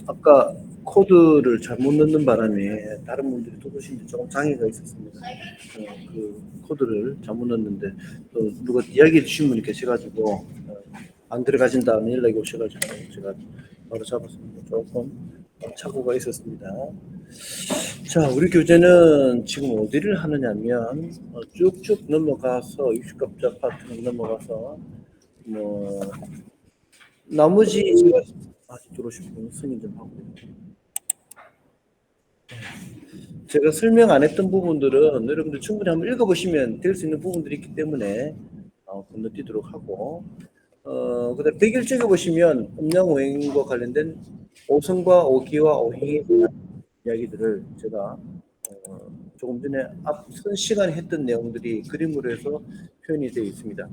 아까 코드를 잘못 넣는 바람에 다른 분들이 또 보시는데 조금 장애가 있었습니다. 그 코드를 잘못 넣었는데 또 누가 이야기해 주신 분이 계셔가지고 안 들어가진다는 연락이 오셔가지고 제가 바로 잡았습니다. 조금 착오가 있었습니다. 자, 우리 교재는 지금 어디를 하느냐면 쭉쭉 넘어가서 60갑자 파트로 넘어가서 뭐 나머지 제가 들어오시고 승인 좀 하고 제가 설명 안 했던 부분들은 여러분들 충분히 한번 읽어보시면 될 수 있는 부분들이 있기 때문에 건너뛰도록 하고 그다음 101쪽에 보시면 음양오행과 관련된 오성과 오기와 오행에 대한 이야기들을 제가 조금 전에 앞선 시간에 했던 내용들이 그림으로 해서 표현이 되어 있습니다.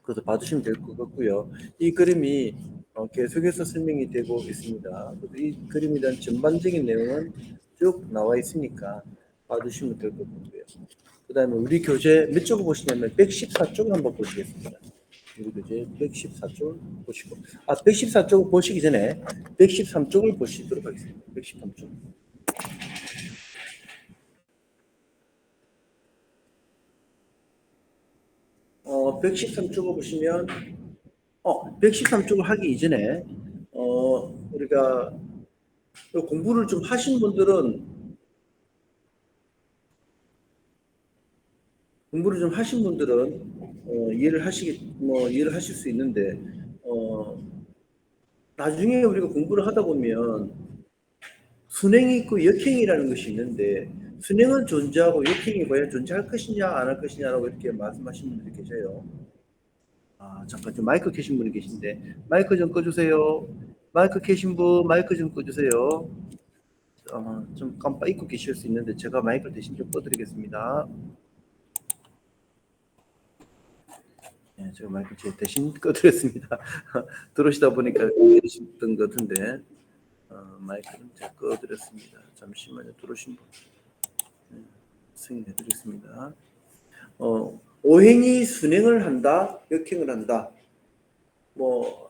그래서 봐주시면 될 것 같고요. 이 그림이 계속해서 설명이 되고 있습니다. 이 그림에 대한 전반적인 내용은 쭉 나와 있으니까 봐주시면 될 것 같고요. 그 다음에 우리 교재 몇 쪽을 보시냐면 114쪽을 한번 보시겠습니다. 우리 교재 114쪽을 보시고 114쪽을 보시기 전에 113쪽을 보시도록 하겠습니다. 113쪽. 113쪽을 보시면 113쪽을 하기 이전에 우리가 공부를 좀 하신 분들은 이해를 하실 수 있는데 나중에 우리가 공부를 하다 보면 순행이 있고 역행이라는 것이 있는데 순행은 존재하고 역행이 과연 존재할 것이냐 안 할 것이냐라고 이렇게 말씀하시는 분들이 계세요. 잠깐 좀 마이크 켜신 분이 계신데 마이크 좀 꺼주세요. 마이크 켜신 분 마이크 좀 꺼주세요. 좀 깜빡 잊고 계실 수 있는데 제가 마이크를 대신 좀 꺼드리겠습니다. 네, 제가 마이크 대신 꺼드렸습니다. 들어오시다 보니까 계셨던 것 같은데 마이크는 제가 꺼드렸습니다. 잠시만요. 들어오신 분 승인해드리겠습니다. 오행이 순행을 한다, 역행을 한다.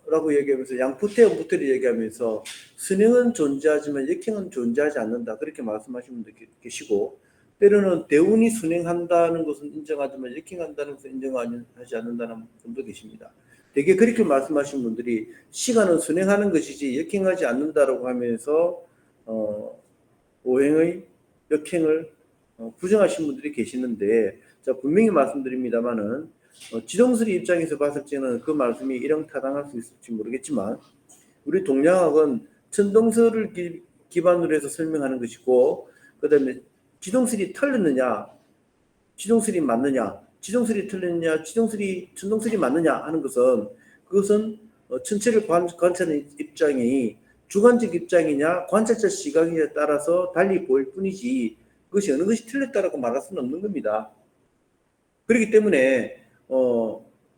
라고 얘기하면서 양푸태, 음푸태를 얘기하면서 순행은 존재하지만 역행은 존재하지 않는다. 그렇게 말씀하시는 분도 계시고 때로는 대운이 순행한다는 것은 인정하지만 역행한다는 것은 인정하지 않는다는 분도 계십니다. 되게 그렇게 말씀하시는 분들이 시간은 순행하는 것이지 역행하지 않는다라고 하면서 오행의 역행을 부정하시는 분들이 계시는데 자, 분명히 말씀드립니다만은 지정설의 입장에서 봤을 때는 그 말씀이 일렁타당할 수 있을지 모르겠지만 우리 동양학은 천동설을 기반으로 해서 설명하는 것이고 그 다음에 지정설이 틀렸느냐 지정설이 맞느냐 지정설이 틀렸느냐 천동설이 맞느냐 하는 것은 그것은 천체를 관찰하는 입장이 주관적 입장이냐 관찰자 시각에 따라서 달리 보일 뿐이지 그것이 어느 것이 틀렸다라고 말할 수는 없는 겁니다. 그렇기 때문에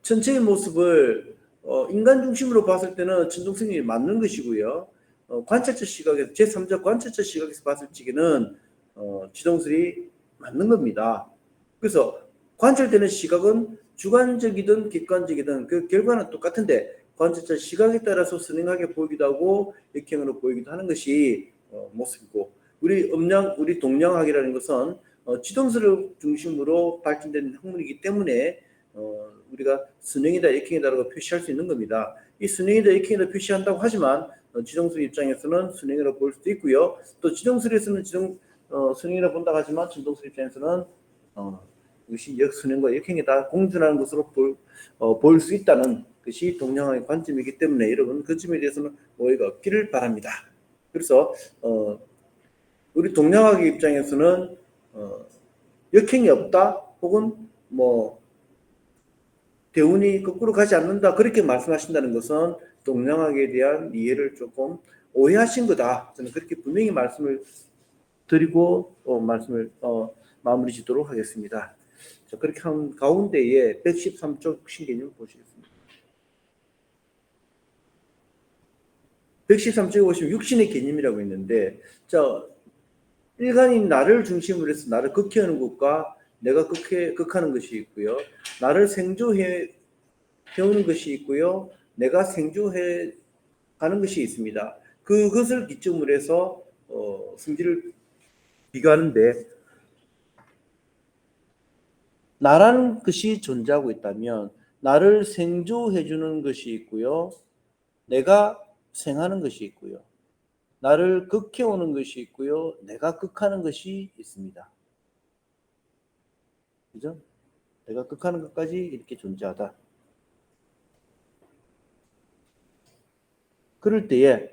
천체의 모습을 인간 중심으로 봤을 때는 천동설이 맞는 것이고요. 관찰자 시각에서 제3자 관찰자 시각에서 봤을 적에는 지동설이 맞는 겁니다. 그래서 관찰되는 시각은 주관적이든 객관적이든 그 결과는 똑같은데 관찰자 시각에 따라서 선행하게 보이기도 하고 역행으로 보이기도 하는 것이 모습이고 우리 동양학이라는 것은 지동설을 중심으로 발전된 학문이기 때문에 우리가 순행이다 역행이다라고 표시할 수 있는 겁니다. 이 순행이다 역행이다 표시한다고 하지만 지정설 입장에서는 순행이라고 볼 수도 있고요. 또 지정설에서는 순행이라고 본다고 하지만 지정설 입장에서는 이것이 역순행과 역행이다 공존하는 것으로 볼 수 있다는 것이 동양학의 관점이기 때문에 여러분 그 점에 대해서는 오해가 없기를 바랍니다. 그래서 우리 동양학의 입장에서는 역행이 없다 혹은 대운이 거꾸로 가지 않는다 그렇게 말씀하신다는 것은 동양학에 대한 이해를 조금 오해하신 거다. 저는 그렇게 분명히 말씀을 드리고 말씀을 마무리 짓도록 하겠습니다. 자, 그렇게 한 가운데에 113쪽 신개념을 보시겠습니다. 113쪽에 보시면 육신의 개념이라고 있는데 자 일간인 나를 중심으로 해서 나를 극해하는 것과 내가 극하는 것이 있고요. 나를 생조해 오는 것이 있고요. 내가 생조해 하는 것이 있습니다. 그것을 기점으로 해서 성질을 비교하는데, 나라는 것이 존재하고 있다면 나를 생조해 주는 것이 있고요. 내가 생하는 것이 있고요. 나를 극해오는 것이 있고요. 내가 극하는 것이 있습니다. 그죠? 내가 극하는 것까지 이렇게 존재하다. 그럴 때에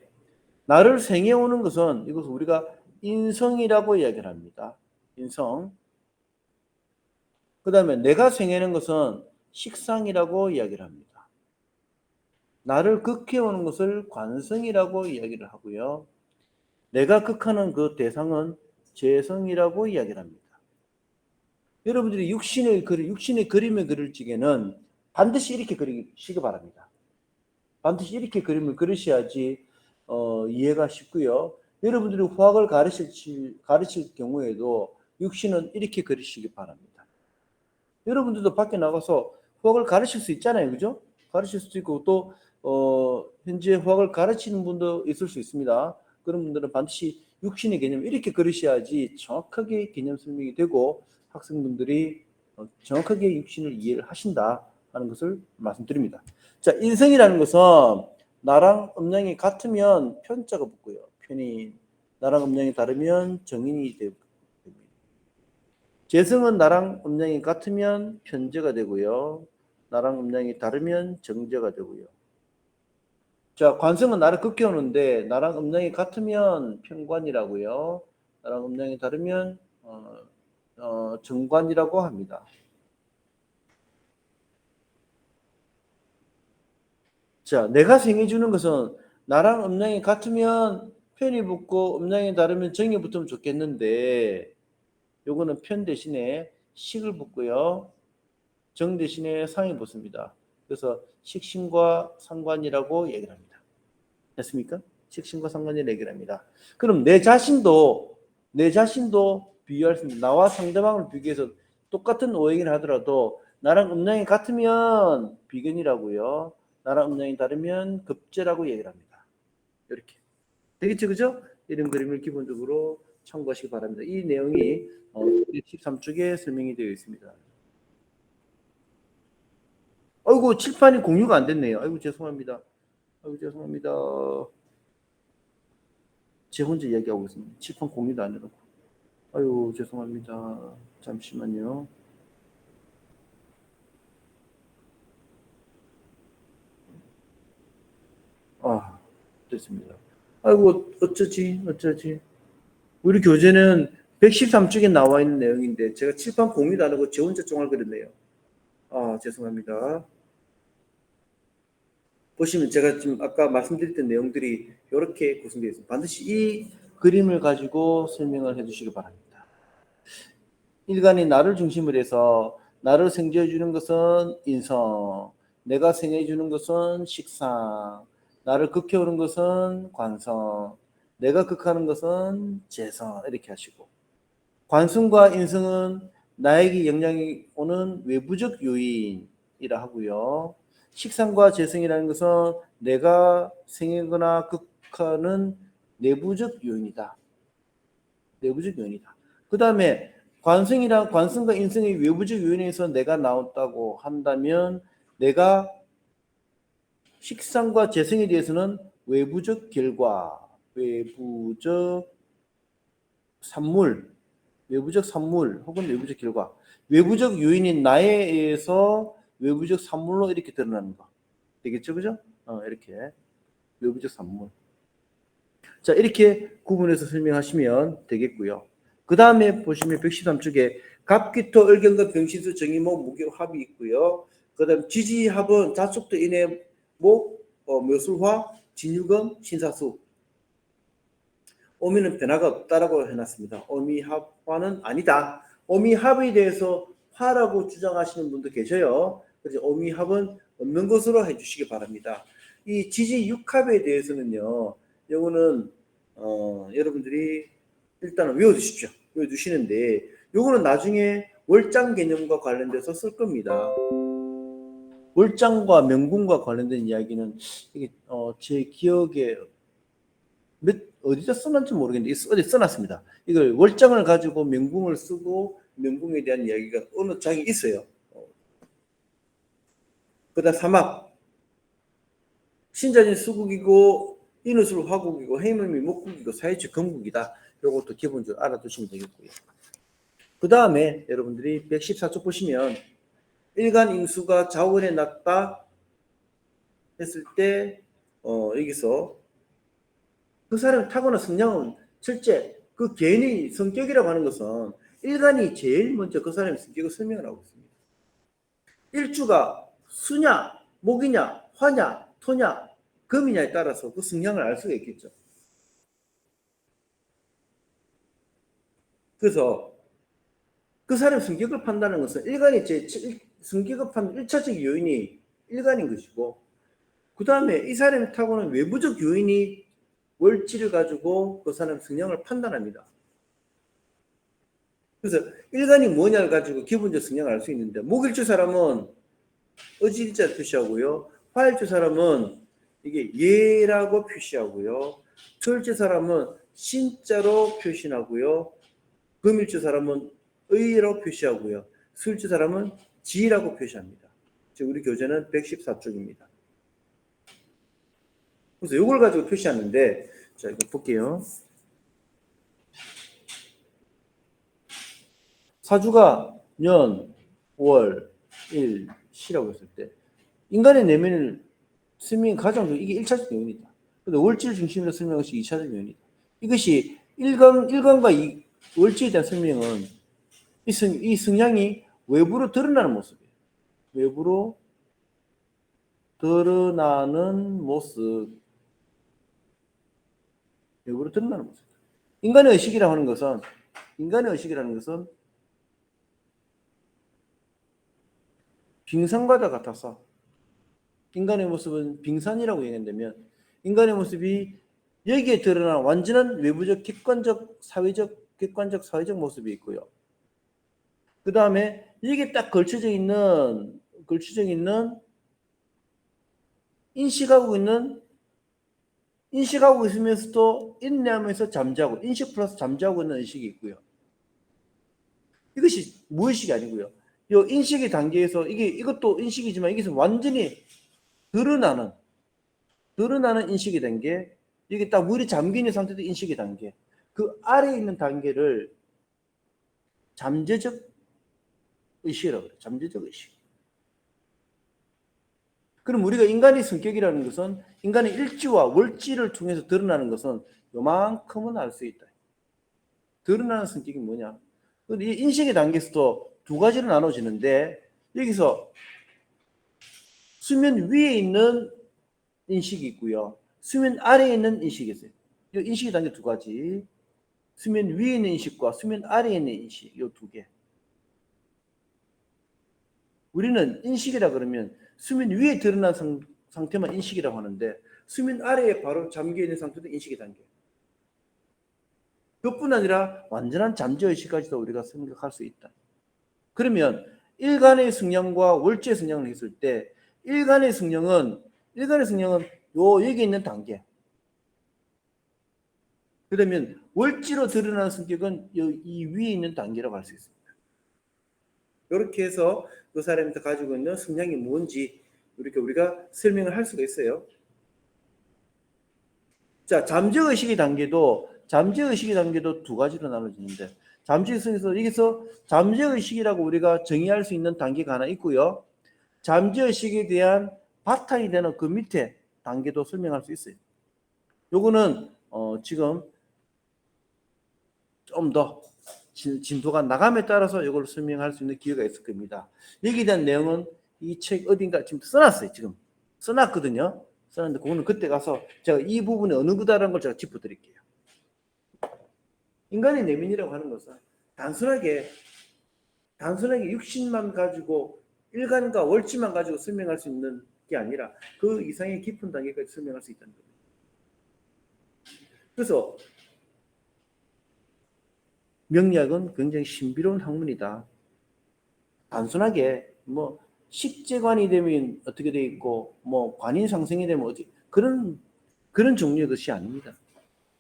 나를 생해오는 것은 이것을 우리가 인성이라고 이야기를 합니다. 인성. 그 다음에 내가 생해는 것은 식상이라고 이야기를 합니다. 나를 극해오는 것을 관성이라고 이야기를 하고요. 내가 극하는 그 대상은 재성이라고 이야기를 합니다. 여러분들이 육신의 그림을 그릴 적에는 반드시 이렇게 그리시기 바랍니다. 반드시 이렇게 그림을 그리셔야지 이해가 쉽고요. 여러분들이 화학을 가르칠 경우에도 육신은 이렇게 그리시기 바랍니다. 여러분들도 밖에 나가서 화학을 가르칠 수 있잖아요. 그죠? 가르칠 수도 있고 또 현재 화학을 가르치는 분도 있을 수 있습니다. 그런 분들은 반드시 육신의 개념을 이렇게 그리셔야지 정확하게 개념 설명이 되고 학생분들이 정확하게 육신을 이해를 하신다 하는 것을 말씀드립니다. 자, 인성이라는 것은 나랑 음양이 같으면 편자가 붙고요. 편인. 나랑 음양이 다르면 정인이 됩니다. 재성은 나랑 음양이 같으면 편재가 되고요. 나랑 음양이 다르면 정재가 되고요. 자, 관성은 나를 극해오는데 나랑 음양이 같으면 편관이라고요. 나랑 음양이 다르면 정관이라고 합니다. 자, 내가 생해주는 것은 나랑 음양이 같으면 편이 붙고 음양이 다르면 정이 붙으면 좋겠는데 요거는 편 대신에 식을 붙고요. 정 대신에 상이 붙습니다. 그래서 식신과 상관이라고 얘기를 합니다. 됐습니까? 식신과 상관이라고 얘기를 합니다. 그럼 내 자신도 비교할 수 있습니다. 나와 상대방을 비교해서 똑같은 오행을 하더라도 나랑 음양이 같으면 비견이라고요. 나랑 음양이 다르면 급제라고 얘기를 합니다. 이렇게. 되겠죠, 그죠? 이런 그림을 기본적으로 참고하시기 바랍니다. 이 내용이 13쪽에 설명이 되어 있습니다. 아이고, 칠판이 공유가 안 됐네요. 아이고, 죄송합니다. 아이고, 죄송합니다. 제 혼자 이야기하고 있습니다. 칠판 공유도 안 해놓고. 아이고, 죄송합니다. 잠시만요. 아, 됐습니다. 아이고, 어쩌지. 우리 교재는 113쪽에 나와 있는 내용인데 제가 칠판 공유도 안 하고 제 혼자 쫑알 그렸네요. 아, 죄송합니다. 보시면 제가 지금 아까 말씀드렸던 내용들이 이렇게 구성되어 있습니다. 반드시 이 그림을 가지고 설명을 해주시기 바랍니다. 인간이 나를 중심으로 해서 나를 생겨해 주는 것은 인성, 내가 생해 주는 것은 식상, 나를 극해오는 것은 관성, 내가 극하는 것은 재성 이렇게 하시고 관성과 인성은 나에게 영향이 오는 외부적 요인이라 하고요. 식상과 재성이라는 것은 내가 생기거나 극하는 내부적 요인이다. 내부적 요인이다. 그 다음에 관성과 인성의 외부적 요인에서 내가 나왔다고 한다면 내가 식상과 재성에 대해서는 외부적 결과, 산물, 외부적 산물 혹은 외부적 결과, 외부적 요인인 나에 의해서 외부적 산물로 이렇게 드러나는 거. 되겠죠? 그죠? 이렇게 외부적 산물. 자, 이렇게 구분해서 설명하시면 되겠고요. 그 다음에 보시면 113쪽에 갑기토 을경과 병신수 정의목 무교합이 있고요. 그 다음 지지합은 자축도 인해 목 묘술화 진유금 신사수. 오미는 변화가 없다라고 해놨습니다. 오미합화는 아니다. 오미합에 대해서 화라고 주장하시는 분도 계셔요. 그래서 오미합은 없는 것으로 해주시기 바랍니다. 이 지지육합에 대해서는요. 요거는 여러분들이 일단은 외워두십시오. 외워두시는데 요거는 나중에 월장 개념과 관련돼서 쓸 겁니다. 월장과 명궁과 관련된 이야기는 이게 제 기억에 어디다 써놨는지 모르겠는데 어디 써놨습니다. 이걸 월장을 가지고 명궁을 쓰고 명궁에 대한 이야기가 어느 장이 있어요. 그다음 사막 신자진 수국이고 인우술 화국이고 해물미 목국이고 사유치 금국이다. 이것도 기본적으로 알아두시면 되겠고요. 그 다음에 여러분들이 114쪽 보시면 일간 인수가 자원에 났다 했을 때 여기서 그 사람이 타고난 성향은 실제 그 개인의 성격이라고 하는 것은 일간이 제일 먼저 그 사람의 성격을 설명을 하고 있습니다. 일주가 수냐, 목이냐, 화냐, 토냐, 금이냐에 따라서 그 성향을 알 수가 있겠죠. 그래서 그 사람의 성격을 판단하는 것은 일간이 성격을 판단 1차적 요인이 일간인 것이고 그 다음에 이 사람이 타고난 외부적 요인이 월지를 가지고 그 사람의 성향을 판단합니다. 그래서 일간이 뭐냐를 가지고 기본적 성향을 알 수 있는데 목일주 사람은 어질자를 표시하고요. 화일주 사람은 이게 예라고 표시하고요. 토일주 사람은 신자로 표시하고요. 금일주 사람은 의라고 표시하고요. 수일주 사람은 지라고 표시합니다. 지금 우리 교재는 114쪽입니다. 그래서 이걸 가지고 표시하는데 자 이거 볼게요. 사주가 년, 월, 일, 시라고 했을 때 인간의 내면을 설명이 가장 이게 1차적 요인이다. 근데 월지를 중심으로 설명한 것이 2차적 요인이다. 이것이 일간과 이 월지에 대한 설명은 이 성향이 외부로 드러나는 모습이에요. 외부로 드러나는 모습. 외부로 드러나는 모습. 인간의 의식이라고 하는 것은 빙산과도 같아서 인간의 모습은 빙산이라고 얘기한다면 인간의 모습이 여기에 드러나는 완전한 외부적 객관적 사회적 모습이 있고요. 그 다음에 여기에 딱 걸쳐져 있는 인식하고 있으면서도 인내하면서 잠자고 인식 플러스 잠자고 있는 의식이 있고요. 이것이 무의식이 아니고요. 이 인식의 단계에서 이것도 인식이지만 이것은 완전히 드러나는 인식이 된 게 이게 딱 물이 잠겨 있는 상태도 인식이 단계. 그 아래에 있는 단계를 잠재적 의식이라고 해요. 잠재적 의식. 그럼 우리가 인간의 성격이라는 것은 인간의 일지와 월지를 통해서 드러나는 것은 요만큼은 알 수 있다. 드러나는 성격이 뭐냐? 이 인식의 단계에서도 두 가지로 나눠지는데 여기서 수면 위에 있는 인식이 있고요. 수면 아래에 있는 인식이 있어요. 이 인식의 단계 두 가지. 수면 위에 있는 인식과 수면 아래에 있는 인식, 이 두 개. 우리는 인식이라 그러면 수면 위에 드러난 상태만 인식이라고 하는데 수면 아래에 바로 잠겨 있는 상태도 인식의 단계. 그뿐 아니라 완전한 잠재의식까지도 우리가 생각할 수 있다. 그러면 일간의 성령과 월지의 성령을 했을 때 일간의 성령은 여기 있는 단계. 그러면 월지로 드러나는 성격은 이 위에 있는 단계라고 할 수 있습니다. 이렇게 해서 그 사람이 가지고 있는 성향이 뭔지 이렇게 우리가 설명을 할 수가 있어요. 자, 잠재의식의 단계도 두 가지로 나눠지는데 잠재의식에서 여기서 잠재의식이라고 우리가 정의할 수 있는 단계가 하나 있고요. 잠재의식에 대한 바탕이 되는 그 밑에 단계도 설명할 수 있어요. 요거는 지금 좀 더 진도가 나감에 따라서 이걸 설명할 수 있는 기회가 있을 겁니다. 여기에 대한 내용은 이 책 어딘가 지금 써놨어요. 지금 써놨거든요. 써놨는데 그거는 그때 가서 제가 이 부분이 어느 거다라는 걸 제가 짚어드릴게요. 인간의 내면이라고 하는 것은 단순하게 육신만 가지고 일간과 월치만 가지고 설명할 수 있는 게 아니라 그 이상의 깊은 단계까지 설명할 수 있다는 겁니다. 그래서 명리학은 굉장히 신비로운 학문이다. 단순하게 식재관이 되면 어떻게 돼 있고 뭐 관인 상생이 되면 어디 그런 종류의 것이 아닙니다.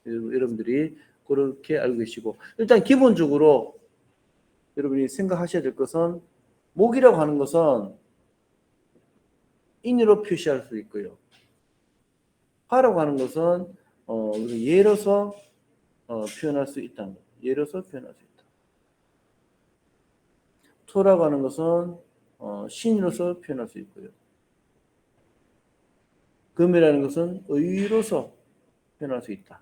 여러분들이 그렇게 알고 계시고 일단 기본적으로 여러분이 생각하셔야 될 것은 목이라고 하는 것은 인으로 표시할 수 있고요. 화라고 하는 것은 예로서 표현할 수 있다는 것. 예로서 표현할 수 있다. 토라고 하는 것은 신으로서 표현할 수 있고요. 금이라는 것은 의로서 표현할 수 있다.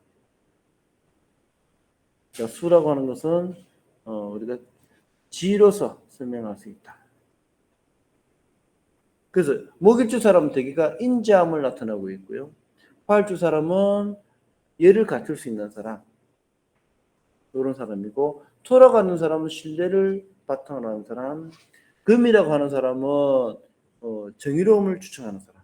자, 수라고 하는 것은 우리가 지로서 설명할 수 있다. 그래서 목일주 사람은 대개가 인자함을 나타나고 있고요. 화일주 사람은 예를 갖출 수 있는 사람, 이런 사람이고, 토라고 하는 사람은 신뢰를 바탕으로 하는 사람, 금이라고 하는 사람은 정의로움을 추천하는 사람,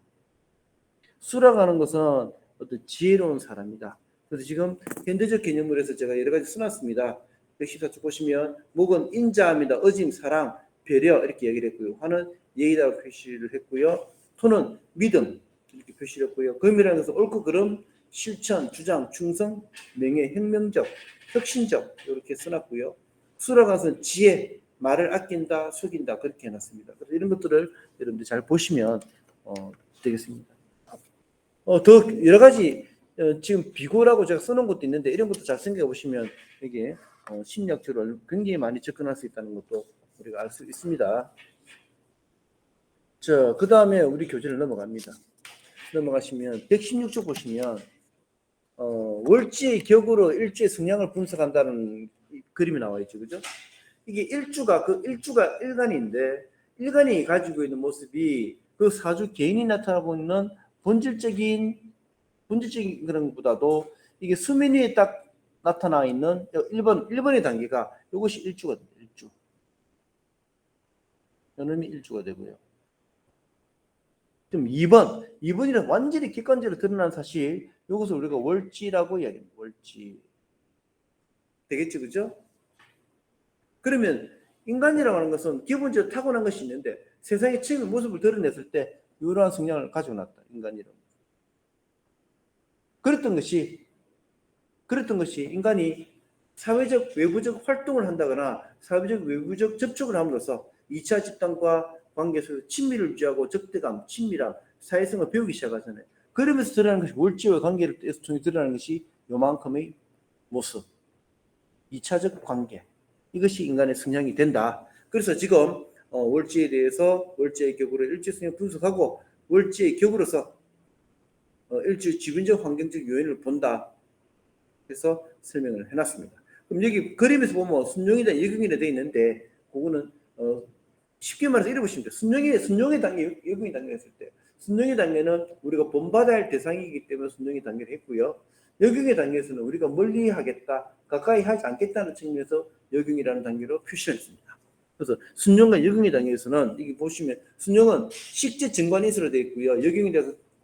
수라고 하는 것은 어떤 지혜로운 사람이다. 그래서 지금 현대적 개념으로서 제가 여러 가지 써놨습니다. 114쪽 보시면 목은 인자함이다, 어짐, 사랑, 배려 이렇게 얘기를 했고요. 화는 예의라고 표시를 했고요. 토는 믿음 이렇게 표시를 했고요. 금이라는 것은 옳고 그름, 실천, 주장, 충성, 명예, 혁명적, 혁신적 이렇게 써놨고요. 수라고 하는 것은 지혜, 말을 아낀다, 속인다 그렇게 해놨습니다. 그래서 이런 것들을 여러분들 잘 보시면 되겠습니다. 더 여러 가지 지금 비고라고 제가 써놓은 것도 있는데 이런 것도 잘 생각해 보시면 이게 심리학적으로 굉장히 많이 접근할 수 있다는 것도 우리가 알 수 있습니다. 자, 그 다음에 우리 교재를 넘어갑니다. 넘어가시면 116쪽 보시면 월지의 격으로 일주의 성향을 분석한다는 그림이 나와 있죠, 그죠? 이게 일주가 일간인데 일간이 가지고 있는 모습이 그 사주 개인이 나타나고 있는 본질적인 그런 것보다도 이게 수면 위에 딱 나타나 있는 1번의 단계가 이것이 일주가 됩니다. 일주. 요놈이 일주가 되고요. 그럼 2번이란 완전히 객관적으로 드러난 사실, 이것을 우리가 월지라고 이야기합니다. 월지. 되겠죠, 그죠? 그러면 인간이라고 하는 것은 기본적으로 타고난 것이 있는데 세상의 처음의 모습을 드러냈을 때 이러한 성향을 가지고 났다. 인간이라고. 그랬던 것이 인간이 사회적 외부적 활동을 한다거나 사회적 외부적 접촉을 함으로써 2차 집단과 관계에서 친밀을 유지하고 적대감, 친밀함, 사회성을 배우기 시작하잖아요. 그러면서 드러나는 것이 월지와 관계를 통해 드러나는 것이 요만큼의 모습, 2차적 관계. 이것이 인간의 성향이 된다. 그래서 지금 월지에 대해서 월지의 격으로 일주 성향 분석하고 월지의 격으로서 일주의 주변적 환경적 요인을 본다. 그래서 설명을 해놨습니다. 그럼 여기 그림에서 보면 순종이다, 예경이다 되어 있는데 그거는 쉽게 말해서 이래 보시면 돼요. 순종의 단계, 예경의 단계가 있을 때 순종의 단계는 우리가 본받아야 할 대상이기 때문에 순종의 단계를 했고요. 예경의 단계에서는 우리가 멀리 하겠다, 가까이 하지 않겠다는 측면에서 예경이라는 단계로 표시를 했습니다. 그래서 순종과 예경의 단계에서는 여기 보시면 순종은 식재 정관인수로 되어 있고요. 예경에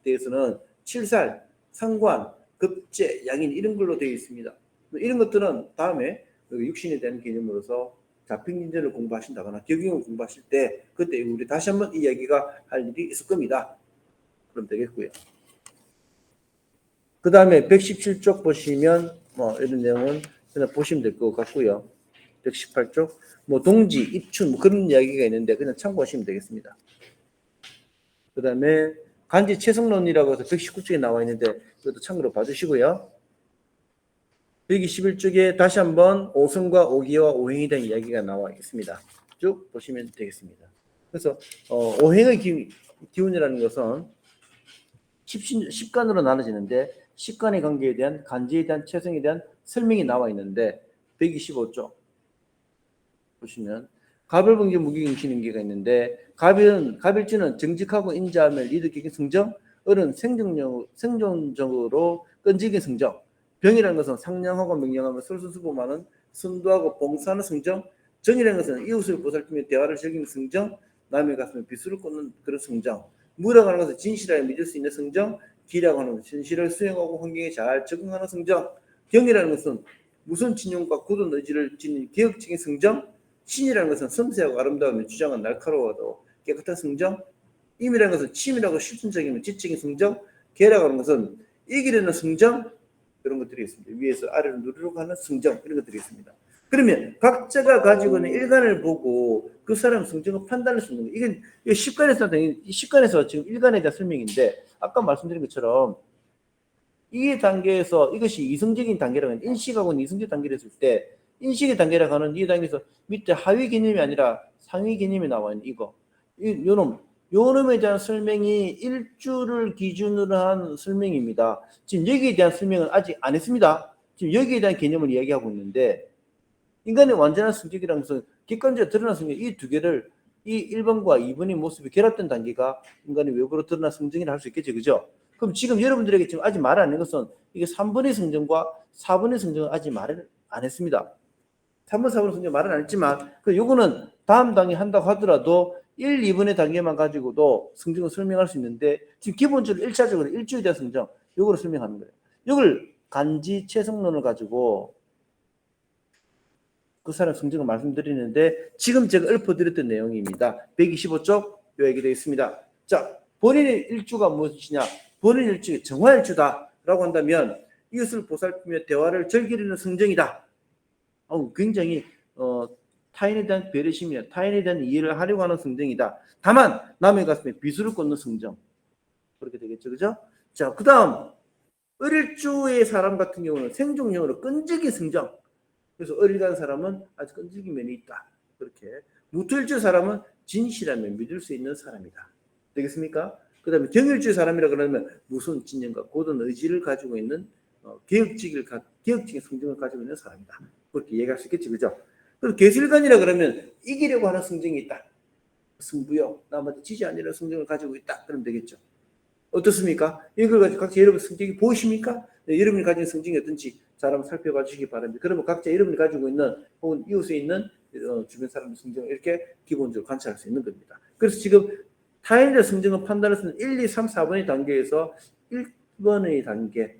대해서는 칠살, 상관, 급제, 양인 이런 걸로 되어 있습니다. 이런 것들은 다음에 육신에 대한 개념으로서 자평진전을 공부하신다거나 격용을 공부하실 때 그때 우리 다시 한번 이야기가 할 일이 있을 겁니다. 그럼 되겠고요. 그 다음에 117쪽 보시면 이런 내용은 그냥 보시면 될 것 같고요. 118쪽 동지, 입춘 그런 이야기가 있는데 그냥 참고하시면 되겠습니다. 그 다음에 간지 채성론이라고 해서 119쪽에 나와 있는데 이것도 참고로 봐주시고요. 121쪽에 다시 한번 오성과 오기와 오행에 대한 이야기가 나와 있습니다. 쭉 보시면 되겠습니다. 그래서 오행의 기운이라는 것은 10간으로 나눠지는데 10간의 관계에 대한 간지에 대한 채성에 대한 설명이 나와 있는데 125쪽 보시면 갑을분기 무기경신인계가 있는데 갑일주는 정직하고 인자하며 리드격인 성정, 을은 생존적으로 끈질긴 성정, 병이라는 것은 상냥하고 명령하며 솔선수범하는 순도하고 봉사하는 성정, 정이라는 것은 이웃을 보살피며 대화를 즐기는 성정, 남의 가슴에 비수를 꽂는 그런 성정, 무라고 하는 것은 진실하게 믿을 수 있는 성정, 기라고 하는 것은 진실을 수행하고 환경에 잘 적응하는 성정, 경이라는 것은 무슨 진용과 굳은 의지를 지닌 개혁적인 성정, 신이라는 것은 섬세하고 아름다우며 주장은 날카로워도 깨끗한 성정, 임이라는 것은 침이라고 실존적이면 지적인 성정, 개라고 하는 것은 이기려는 성정, 이런 것들이 있습니다. 위에서 아래로 누르려고 하는 성정, 이런 것들이 있습니다. 그러면 각자가 가지고 있는 일간을 보고 그 사람 성정을 판단할 수 있는 거예요. 이게 10간에서 지금 일간에 대한 설명인데, 아까 말씀드린 것처럼 이 단계에서 이것이 이성적인 단계라고 하는, 인식하고는 이성적 단계를 했을 때, 인식의 단계라고 하는 이 단계에서 밑에 하위 개념이 아니라 상위 개념이 나와 있는 이거. 요놈에 대한 설명이 일주를 기준으로 한 설명입니다. 지금 여기에 대한 설명은 아직 안 했습니다. 지금 여기에 대한 개념을 이야기하고 있는데, 인간의 완전한 성격이라는 것은 객관적으로 드러난 성격, 이 두 개를, 이 1번과 2번의 모습이 결합된 단계가 인간의 외부로 드러난 성정이라 할 수 있겠죠. 그죠? 그럼 지금 여러분들에게 지금 아직 말 안 한 것은 이게 3번의 성정과 4번의 성정은 아직 말을 안 했습니다. 3번, 4번 성정 말은 안 했지만, 요거는 다음 단계 한다고 하더라도 1, 2번의 단계만 가지고도 성정을 설명할 수 있는데, 지금 기본적으로 1차적으로 일주에 대한 성정, 요거를 설명하는 거예요. 요걸 간지 채성론을 가지고 그 사람 성정을 말씀드리는데, 지금 제가 읊어드렸던 내용입니다. 125쪽 요 얘기되어 있습니다. 자, 본인의 일주가 무엇이냐? 본인의 일주가 정화일주다라고 한다면 이것을 보살피며 대화를 즐기려는 성정이다. 굉장히 타인에 대한 배려심이나 타인에 대한 이해를 하려고 하는 성정이다. 다만 남의 가슴에 비수를 꽂는 성정. 그렇게 되겠죠. 그죠? 자, 그 다음 을일주의 사람 같은 경우는 생존형으로 끈질긴 성정. 그래서 을일간 사람은 아주 끈질긴 면이 있다. 그렇게. 무토일주 사람은 진실하면 믿을 수 있는 사람이다. 되겠습니까? 그 다음에 경일주의 사람이라 그러면 무서운 진념과 고든 의지를 가지고 있는 개혁적인 성정을 가지고 있는 사람이다. 그렇게 얘기할 수 있겠지. 그죠? 그리고 개술관이라 그러면 이기려고 하는 성정이 있다. 승부욕, 남한테 지지 않으려는 성정을 가지고 있다. 그러면 되겠죠. 어떻습니까? 이걸 가지고 각자 여러분 성격이 보이십니까? 네, 여러분이 가진 성정이 어떤지 잘 한번 살펴봐 주시기 바랍니다. 그러면 각자 여러분이 가지고 있는 혹은 이웃에 있는 주변 사람의 성정을 이렇게 기본적으로 관찰할 수 있는 겁니다. 그래서 지금 타인의 성정을 판단할 수 있는 1, 2, 3, 4번의 단계에서 1번의 단계,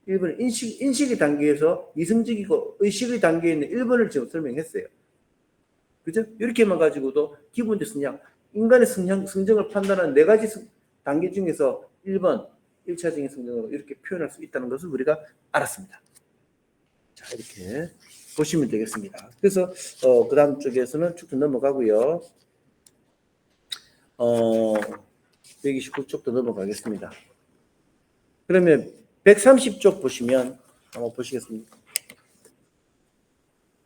1번 인식의 단계에서 이성적이고 의식의 단계에 있는 1번을 지금 설명했어요. 그죠? 이렇게만 가지고도 기본적 성향, 인간의 성정을 판단하는 4가지 단계 중에서 1번, 1차적인 성정으로 이렇게 표현할 수 있다는 것을 우리가 알았습니다. 자, 이렇게 보시면 되겠습니다. 그래서 그 다음 쪽에서는 쭉 넘어가고요. 129쪽도 넘어가겠습니다. 그러면 130쪽 보시면 한번 보시겠습니다.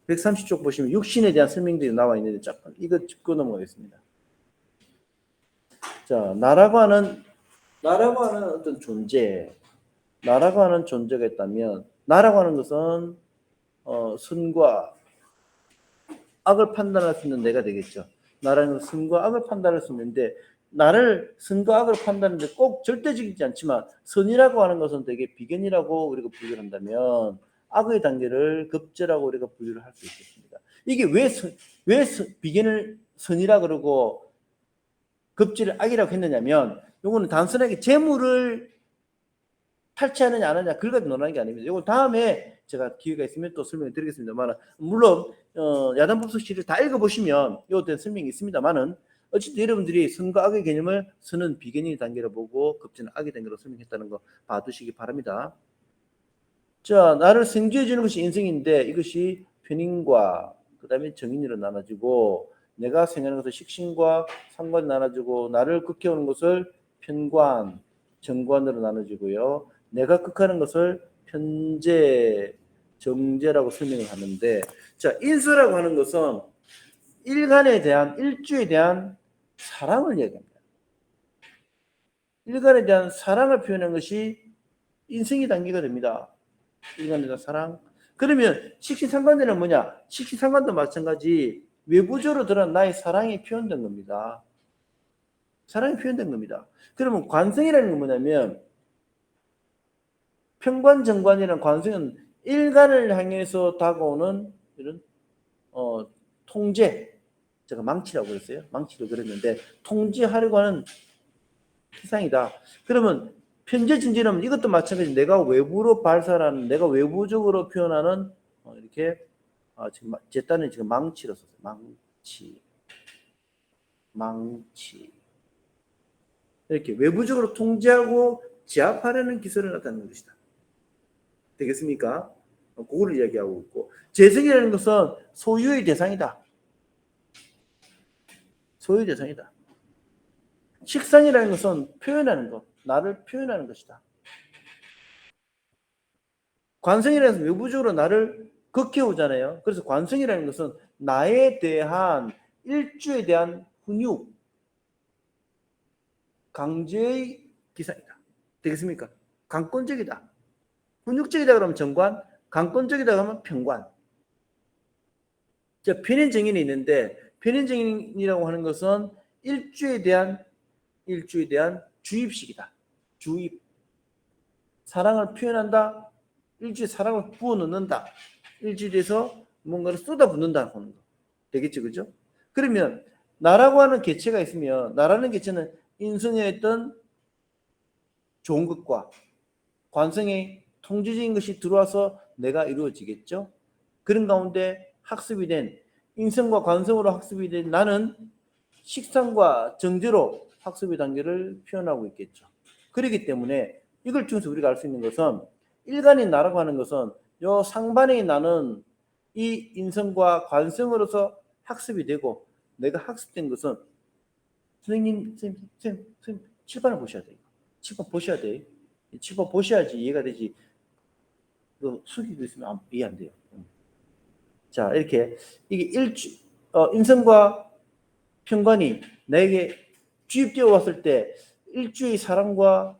130쪽 보시면 육신에 대한 설명들이 나와 있는데 잠깐 이거 짚고 넘어가겠습니다. 자, 나라고 하는 어떤 나라고 하는 존재가 있다면, 나라고 하는 것은 선과 악을 판단할 수 있는 내가 되겠죠. 나라는 선과 악을 판단할 수 있는데, 나를 선과 악을 판단하는데 꼭 절대적이지 않지만 선이라고 하는 것은 되게 비견이라고 우리가 분류를 한다면 악의 단계를 급제라고 우리가 분류를 할 수 있겠습니다. 이게 왜 비견을 선이라 그러고 급제를 악이라고 했느냐면, 이거는 단순하게 재물을 탈취하느냐 안 하느냐 그걸 가지고 논하는 게 아닙니다. 이거 다음에 제가 기회가 있으면 또 설명을 드리겠습니다만, 물론 야단법석시를 다 읽어보시면 이것에 대한 설명이 있습니다만은, 어쨌든 여러분들이 선과 악의 개념을 선은 비견의 단계로 보고 급제는 악의 단계로 설명했다는 거 봐두시기 바랍니다. 자, 나를 생주해 주는 것이 인성인데 이것이 편인과 그 다음에 정인으로 나눠지고, 내가 생각하는 것을 식신과 상관으로 나눠지고, 나를 극해오는 것을 편관, 정관으로 나눠지고요. 내가 극하는 것을 편재, 정재라고 설명을 하는데, 자, 인수라고 하는 것은 일주에 대한 사랑을 얘기합니다. 일간에 대한 사랑을 표현한 것이 인성의 단계가 됩니다. 일간에 대한 사랑. 그러면 식신상관대는 뭐냐? 식신상관도 마찬가지 외부적으로 드러난 나의 사랑이 표현된 겁니다. 사랑이 표현된 겁니다. 그러면 관성이라는 건 뭐냐면, 편관정관이라는 관성은 일간을 향해서 다가오는 이런 통제, 제가 망치라고 그랬어요. 망치로 그랬는데 통제하려고 하는 희상이다. 그러면 편재진지는 이것도 마찬가지. 내가 외부로 발산하는, 내가 외부적으로 표현하는 이렇게 지금 제 딴에 지금 망치로 썼어요. 망치. 망치. 이렇게 외부적으로 통제하고 제압하려는 기술을 나타내는 것이다. 되겠습니까? 그거를 이야기하고 있고, 재성이라는 것은 소유의 대상이다. 소유의 대상이다. 식상이라는 것은 표현하는 것, 나를 표현하는 것이다. 관성이라는 것은 외부적으로 나를 극해오잖아요. 그래서 관성이라는 것은 나에 대한 일주에 대한 훈육, 강제의 기상이다. 되겠습니까? 강권적이다. 훈육적이다 그러면 정관, 강권적이다 그러면 평관. 편인정인이 있는데, 편인정인이라고 하는 것은 일주에 대한 주입식이다. 주입. 사랑을 표현한다. 일주에 사랑을 부어넣는다. 일주에서 뭔가를 쏟아붓는다 하는 거. 되겠죠, 그죠? 그러면 나라고 하는 개체가 있으면, 나라는 개체는 인성의 어떤 좋은 것과 관성의 통제적인 것이 들어와서 내가 이루어지겠죠. 그런 가운데 학습이 된, 인성과 관성으로 학습이 된 나는 식상과 정제로 학습의 단계를 표현하고 있겠죠. 그렇기 때문에 이걸 통해서 우리가 알 수 있는 것은, 일간인 나라고 하는 것은 요 상반의 나는 이 인성과 관성으로서 학습이 되고, 내가 학습된 것은 선생님 칠판을 보셔야 돼요. 칠판 보셔야 돼요. 칠판 보셔야지 이해가 되지. 숙이고 있으면 이해 안 돼요. 자, 이렇게 이게 인성과 평관이 나에게 주입되어 왔을 때 일주의 사랑과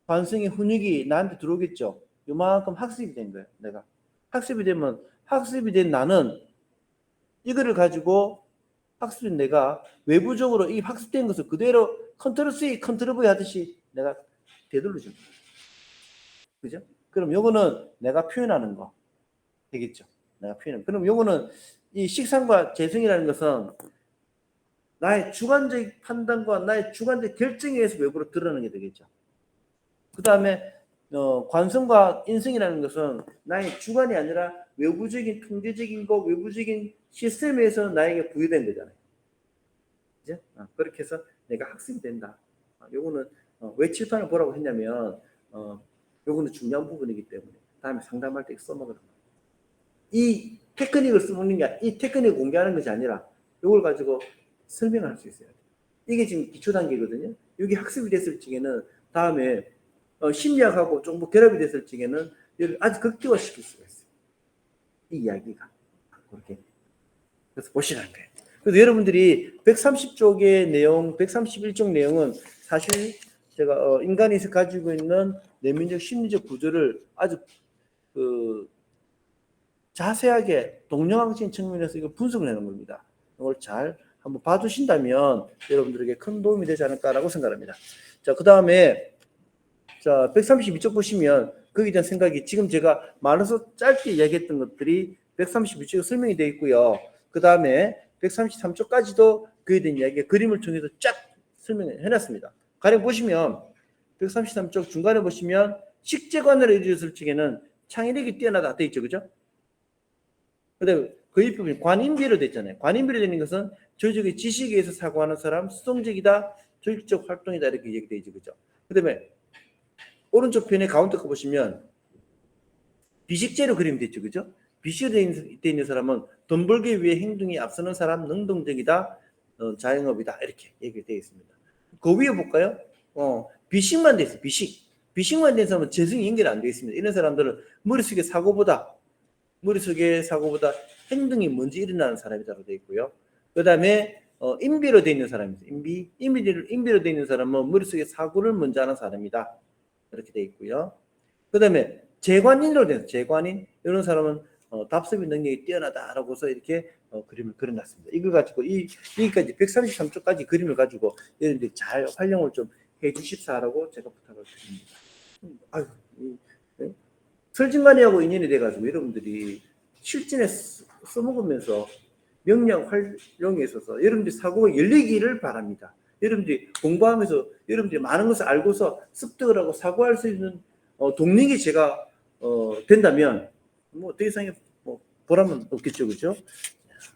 관성의 훈육이 나한테 들어오겠죠. 요만큼 학습이 된 거예요. 내가 학습이 되면, 학습이 된 나는 이거를 가지고 학습된 내가 외부적으로 이 학습된 것을 그대로 컨트롤 C, 컨트롤 V 하듯이 내가 되돌려 줍니다. 그죠? 그럼 요거는 내가 표현하는 거 되겠죠. 내가 표현하는. 그럼 요거는 이 식상과 재성이라는 것은 나의 주관적 판단과 나의 주관적 결정에 의해서 외부로 드러나는 게 되겠죠. 그 다음에 관성과 인성이라는 것은 나의 주관이 아니라 외부적인 통제적인 거, 외부적인 시스템에 의해서 나에게 부여된 거잖아요. 그죠? 그렇게 해서 내가 학습이 된다. 요거는 왜 칠판을 보라고 했냐면 요거는 중요한 부분이기 때문에 다음에 상담할 때 써먹으라. 이 테크닉을 써먹는 게, 이 테크닉을 공개하는 것이 아니라 요걸 가지고 설명할 수 있어야 돼요. 이게 지금 기초 단계거든요. 여기 학습이 됐을 적에는 다음에 심리학하고 좀 결합이 됐을 적에는 아주 극대화시킬 수가 있어요. 이 이야기가. 그렇게. 그래서 보시라는 거예요. 그래서 여러분들이 130쪽의 내용, 131쪽 내용은 사실 제가 인간이 가지고 있는 내면적 심리적 구조를 아주 자세하게 동영상적인 측면에서 이걸 분석을 해놓은 겁니다. 이걸 잘 한번 봐주신다면 여러분들에게 큰 도움이 되지 않을까라고 생각합니다. 자, 그 다음에 자 132쪽 보시면 거기에 대한 생각이, 지금 제가 말해서 짧게 이야기했던 것들이 132쪽에 설명이 되어 있고요. 그 다음에 133쪽까지도 그에 대한 이야기가 그림을 통해서 쫙 설명해 놨습니다. 가령 보시면 133쪽 중간에 보시면 식재관으로 이루어졌을 적에는 창의력이 뛰어나다 되어 있죠, 그죠? 그다음에 그 옆부분이 관인비로 됐잖아요. 관인비로 되는 것은 조직의 지식에 의해서 사고하는 사람, 수동적이다, 조직적 활동이다 이렇게 얘기되어 있죠, 그죠? 그다음에 오른쪽 편에 가운데 거 보시면 비식재로 그림됐죠, 그죠? 비식으로 되어 있는 사람은 돈 벌기 위해 행동이 앞서는 사람, 능동적이다, 자영업이다 이렇게 얘기되어 있습니다. 그 위에 볼까요? 비식만 돼 있어요. 비식만 된 사람은 재성이 연결이 안 되어 있습니다. 이런 사람들은 머릿속에 사고보다 행동이 먼저 일어나는 사람이라고 되어 있고요. 그 다음에 인비로 되어 있는 사람입니다. 인비로 되어 있는 사람은 머릿속에 사고를 먼저 하는 사람이다. 이렇게 되어 있고요. 그 다음에 재관인으로 되어 있는 재관인, 이런 사람은 답습의 능력이 뛰어나다라고서 이렇게 그림을 그려놨습니다. 이걸 가지고 여기까지 133쪽까지 그림을 가지고 여러분들이 잘 활용을 좀 해주십사라고 제가 부탁을 드립니다. 설진관이하고 인연이 돼가지고 여러분들이 실전에 써먹으면서 명량 활용에 있어서 여러분들이 사고가 열리기를 바랍니다. 여러분들이 공부하면서 여러분들이 많은 것을 알고서 습득을 하고 사고할 수 있는 동력이 제가 된다면 뭐 더 이상의 보람은 없겠죠, 그죠?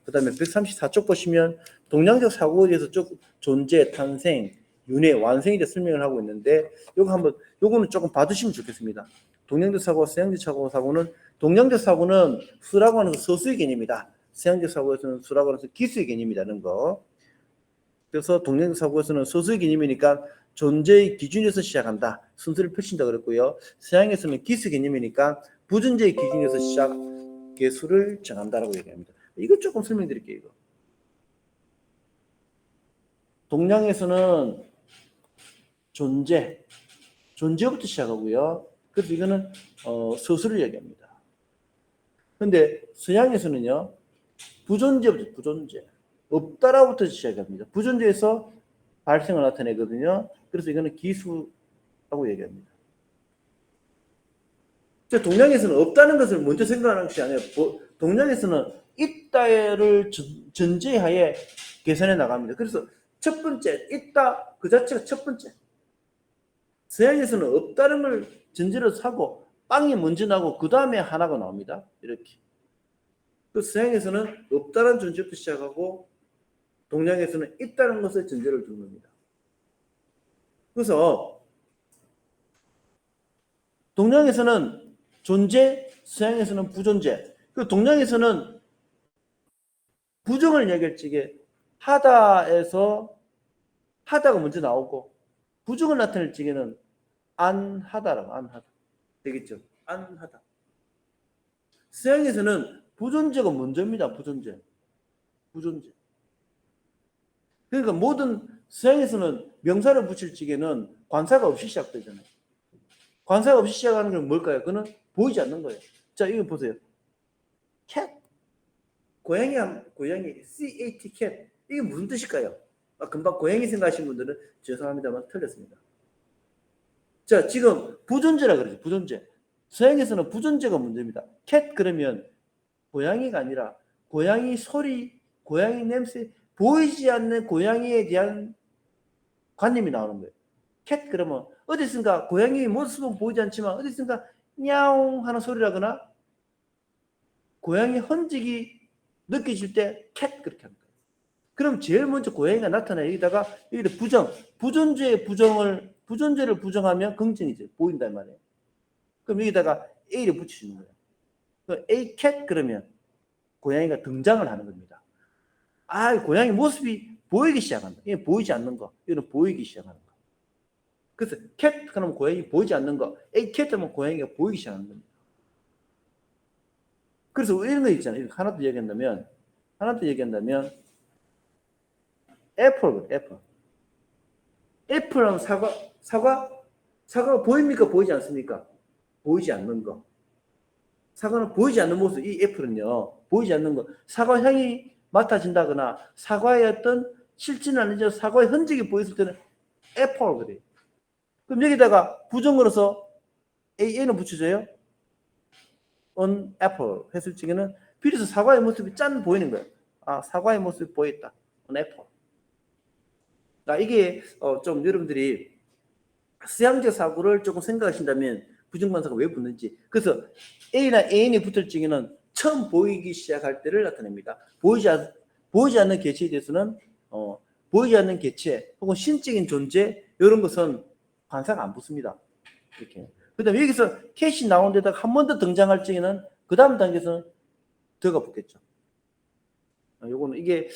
그 다음에 134쪽 보시면 동량적 사고에 대해서 쭉 존재, 탄생, 윤회, 완성에 대해 설명을 하고 있는데 요거는 조금 봐두시면 좋겠습니다. 동량적 사고와 서양적 사고는 동량적 사고는 수라고 하는 건 서수의 개념이다. 서양적 사고에서는 수라고 하는 건 기수의 개념이라는 거. 그래서 동량적 사고에서는 서수의 개념이니까 존재의 기준에서 시작한다. 순서를 펼친다 그랬고요. 서양에서는 기수 개념이니까 부존재의 기준에서 시작, 개수를 정한다라고 얘기합니다. 이거 조금 설명드릴게요. 이거. 동량에서는 존재부터 시작하고요. 그래서 이거는 서술을 얘기합니다. 근데 서양에서는요, 부존재, 없다라부터 시작합니다. 부존재에서 발생을 나타내거든요. 그래서 이거는 기수라고 얘기합니다. 동량에서는 없다는 것을 먼저 생각하는 것이 아니라 동량에서는 있다를 전제하에 계산해 나갑니다. 그래서 첫 번째, 있다 그 자체가 첫 번째. 서양에서는 없다는 걸 전제로 사고 빵이 먼저 나고 그 다음에 하나가 나옵니다. 이렇게. 그 서양에서는 없다는 존재부터 시작하고 동양에서는 있다는 것을 전제를 두는 겁니다. 그래서 동양에서는 존재, 서양에서는 부존재. 그 동양에서는 부정을 얘기할 적에 하다에서 하다가 먼저 나오고 부정을 나타낼 적에는 안하다라고 안하다. 되겠죠? 안하다. 서양에서는 부존재가 먼저입니다. 부존재. 그러니까 모든 서양에서는 명사를 붙일 적에는 관사가 없이 시작되잖아요. 관사가 없이 시작하는 건 뭘까요? 그거는 보이지 않는 거예요. 자, 이거 보세요. cat. 고양이, cat, cat. 이게 무슨 뜻일까요? 금방 고양이 생각하신 분들은 죄송합니다만 틀렸습니다. 자, 지금 부존재라 그러죠. 부존재. 서양에서는 부존재가 문제입니다. cat 그러면 고양이가 아니라 고양이 소리, 고양이 냄새, 보이지 않는 고양이에 대한 관념이 나오는 거예요. cat 그러면 어디선가 고양이 모습은 보이지 않지만 어디선가 야옹 하는 소리라거나 고양이 흔적이 느껴질 때 cat 그렇게 합니다. 그럼 제일 먼저 고양이가 나타나요. 여기다가 부존재를 부정하면 긍정이죠. 보인단 말이에요. 그럼 여기다가 A를 붙이시는 거예요. A cat 그러면 고양이가 등장을 하는 겁니다. 고양이 모습이 보이기 시작한다. 이게 보이지 않는 거. 이거는 보이기 시작하는 거. 그래서 cat 그러면 고양이 보이지 않는 거. A cat 하면 고양이가 보이기 시작하는 겁니다. 그래서 이런 거 있잖아요. 하나 더 얘기한다면 애플 하면 사과가 보입니까? 보이지 않습니까? 보이지 않는 거. 사과는 보이지 않는 모습. 이 애플은요, 보이지 않는 거. 사과 향이 맡아진다거나 사과의 어떤 실질은 아니죠. 사과의 흔적이 보였을 때는 애플 그래요. 그럼 여기다가 부정으로서 A는 붙여줘요. on apple 했을 적에는 비로소 사과의 모습이 짠 보이는 거예요. 사과의 모습이 보였다. on apple. 이게 좀 여러분들이 서양적 사고를 조금 생각하신다면 부정관사가 왜 붙는지. 그래서 A나 N이 붙을 적에는 처음 보이기 시작할 때를 나타냅니다. 보이지 않는 개체에 대해서는 보이지 않는 개체 혹은 신적인 존재 이런 것은 관사가 안 붙습니다. 이렇게. 그다음에 여기서 캣이 나온 데다가 한 번 더 등장할 적에는 그 다음 단계에서는 더가 붙겠죠. 요거는 이게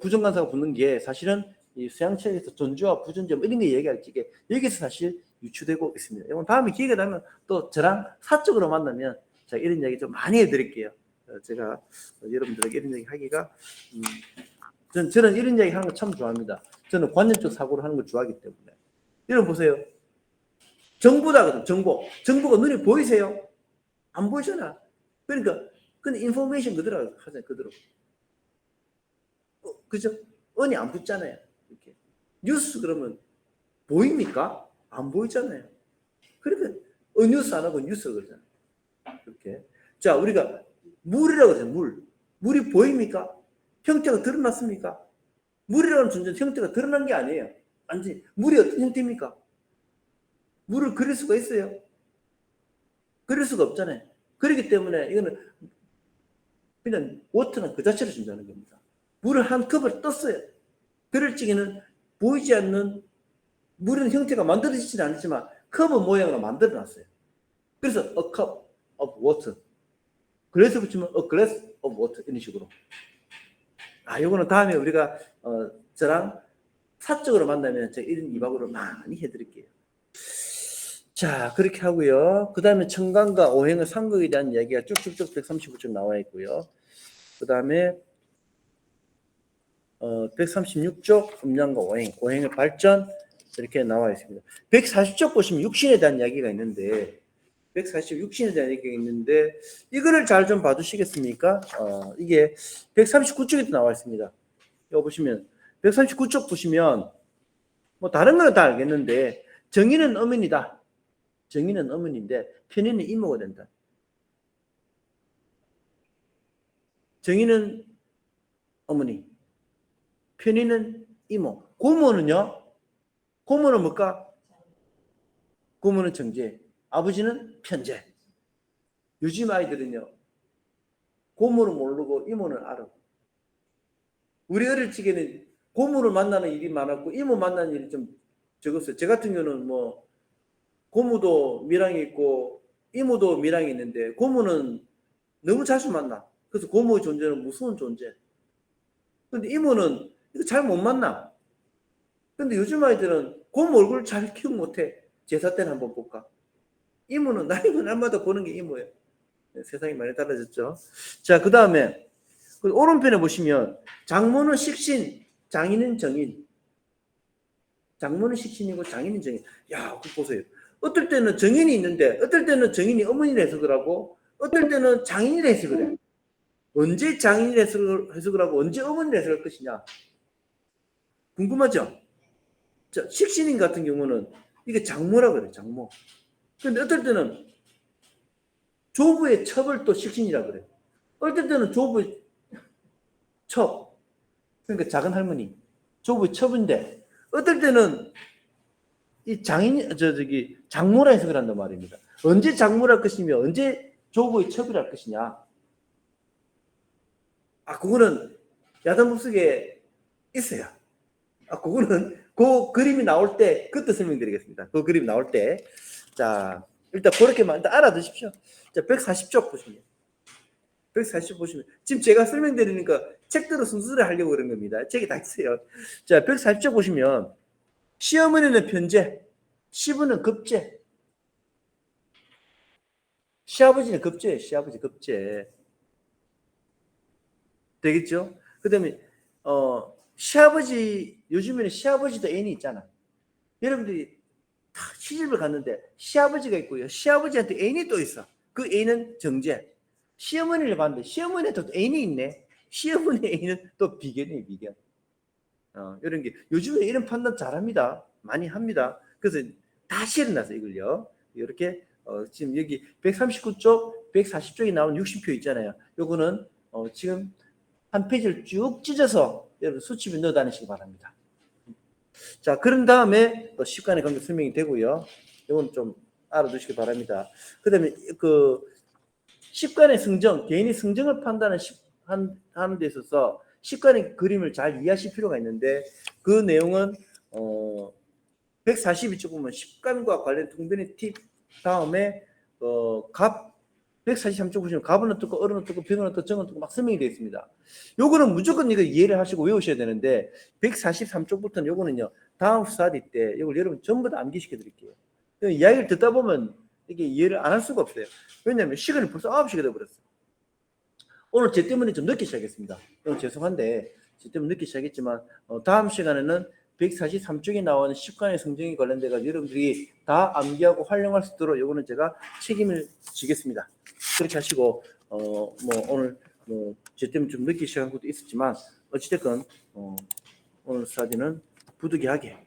부정관사가 붙는 게 사실은 이 서양책에서 존재와 부존재 이런 거 얘기할 적에 여기서 사실 유추되고 있습니다. 이건 다음에 기회가 되면 또 저랑 사적으로 만나면 제가 이런 이야기 좀 많이 해드릴게요. 제가 여러분들에게 이런 이야기 하기가 저는 이런 이야기 하는 거 참 좋아합니다. 저는 관념적 사고를 하는 걸 좋아하기 때문에. 여러분 보세요. 정보다거든. 정보가 눈에 보이세요? 안 보이잖아. 그러니까 그건 인포메이션 그대로 하잖아요. 그대로. 그죠? 언이 안 붙잖아요. 이렇게. 뉴스 그러면 보입니까? 안 보이잖아요. 그러니까 뉴스 안 하고 뉴스 그러잖아요. 이렇게. 자, 우리가 물이라고 하잖아요. 물이 보입니까? 형태가 드러났습니까? 물이라는 존재는 형태가 드러난 게 아니에요. 아니지. 물이 어떤 형태입니까? 물을 그릴 수가 있어요? 그릴 수가 없잖아요. 그렇기 때문에 이거는 그냥 워터는 그 자체로 준다는 겁니다. 물을 한 컵을 떴어요. 그럴 적에는 보이지 않는 물은 형태가 만들어지지는 않지만 컵의 모양으로 만들어놨어요. 그래서 a cup of water. 그래서 붙이면 a glass of water 이런 식으로. 요거는 다음에 우리가 저랑 사적으로 만나면 제가 이런 이박으로 많이 해드릴게요. 자, 그렇게 하고요. 그 다음에 청강과 오행의 상극에 대한 이야기가 쭉쭉쭉 135쪽 나와 있고요. 그 다음에 136쪽 음양과 오행의 발전 이렇게 나와 있습니다. 140쪽 보시면 육신에 대한 이야기가 있는데 146신에 대한 얘기가 있는데 이거를 잘 좀 봐주시겠습니까? 이게 139쪽에도 나와 있습니다. 이거 보시면 139쪽 보시면 뭐 다른 거는 다 알겠는데 정의는 어머니다. 정의는 어머니인데 편의는 이모가 된다. 정의는 어머니, 편의는 이모. 고모는요? 고모는 뭘까? 고모는 정제, 아버지는 편제. 요즘 아이들은요, 고모를 모르고 이모는 알아. 우리 어릴 적에는 고모를 만나는 일이 많았고 이모 만나는 일이 좀 적었어요. 제 같은 경우는 뭐 고모도 미랑이 있고 이모도 미랑이 있는데 고모는 너무 자주 만나. 그래서 고모의 존재는 무서운 존재. 근데 이모는 이거 잘 못 만나. 근데 요즘 아이들은 고모 얼굴 잘 기억 못해. 제사 때는 한번 볼까? 이모는 나이가 날마다 보는 게 이모예요. 세상이 많이 달라졌죠. 자, 그 다음에 오른편에 보시면 장모는 식신, 장인은 정인. 장모는 식신이고 장인은 정인. 야, 그거 보세요. 어떨 때는 정인이 있는데 어떨 때는 정인이 어머니를 해석을 하고 어떨 때는 장인이라 해석을 해. 언제 장인이라 해석을 하고 언제 어머니를 해석할 것이냐. 궁금하죠? 자, 식신인 같은 경우는 이게 장모라 그래요. 장모. 근데 어떨 때는 조부의 첩을 또 식신이라 그래요. 어떨 때는 조부의 첩. 그러니까 작은 할머니. 조부의 첩인데 어떨 때는 이 장모라 해석을 한단 말입니다. 언제 장모라 할 것이며 언제 조부의 첩이라 할 것이냐. 그거는 야단법 속에 있어요. 그거는 그 그림이 나올 때 그때 설명드리겠습니다. 그 그림 나올 때. 자, 일단 그렇게만 일단 알아두십시오. 자, 140쪽 보시면. 140 보시면 지금 제가 설명드리니까 책대로 순서대로 하려고 그런 겁니다. 책이 다 있어요. 자, 140쪽 보시면 시어머니는 편제, 시부는 급제, 시아버지는 급제예요. 시아버지 급제. 되겠죠? 그 다음에 시아버지, 요즘에는 시아버지도 애인이 있잖아. 여러분들이 다 시집을 갔는데 시아버지가 있고요. 시아버지한테 애인이 또 있어. 그 애인은 정제. 시어머니를 봤는데 시어머니한테 애인이 있네. 시어머니 애인은 또 비견이에요. 비견. 이런 게 요즘에 이런 판단 잘합니다. 많이 합니다. 그래서 다 실어놨어 이걸요. 이렇게 지금 여기 139쪽, 140쪽에 나온 60표 있잖아요. 요거는 지금 한 페이지를 쭉 찢어서 여러분 수첩에 넣어 다니시기 바랍니다. 자, 그런 다음에 또 식관의 관계 설명이 되고요. 이건 좀 알아두시기 바랍니다. 그 다음에 그 식관의 성정, 개인의 성정을 하는 데 있어서 식관의 그림을 잘 이해하실 필요가 있는데 그 내용은 142쪽 보면 식관과 관련 통변의 팁 다음에 갑 143쪽 보시면 갑은 어떻고 을은 어떻고 병은 어떻고 정은 어떻고 막 설명이 되어 있습니다. 요거는 무조건 이거 이해를 하시고 외우셔야 되는데 143쪽부터는 요거는요. 다음 스터디 때 이걸 여러분 전부 다 암기시켜 드릴게요. 이야기를 듣다 보면 이게 이해를 안 할 수가 없어요. 왜냐하면 시간이 벌써 9시가 되어버렸어요. 오늘 제 때문에 좀 늦게 시작했습니다. 죄송한데 제 때문에 늦게 시작했지만 다음 시간에는 143쪽에 나오는 식관의 성정에 관련돼서 여러분들이 다 암기하고 활용할 수 있도록 이거는 제가 책임을 지겠습니다. 그렇게 하시고 뭐 오늘 제 때문에 좀 늦게 시작한 것도 있었지만 어찌됐건 오늘 스터디는 부득이하게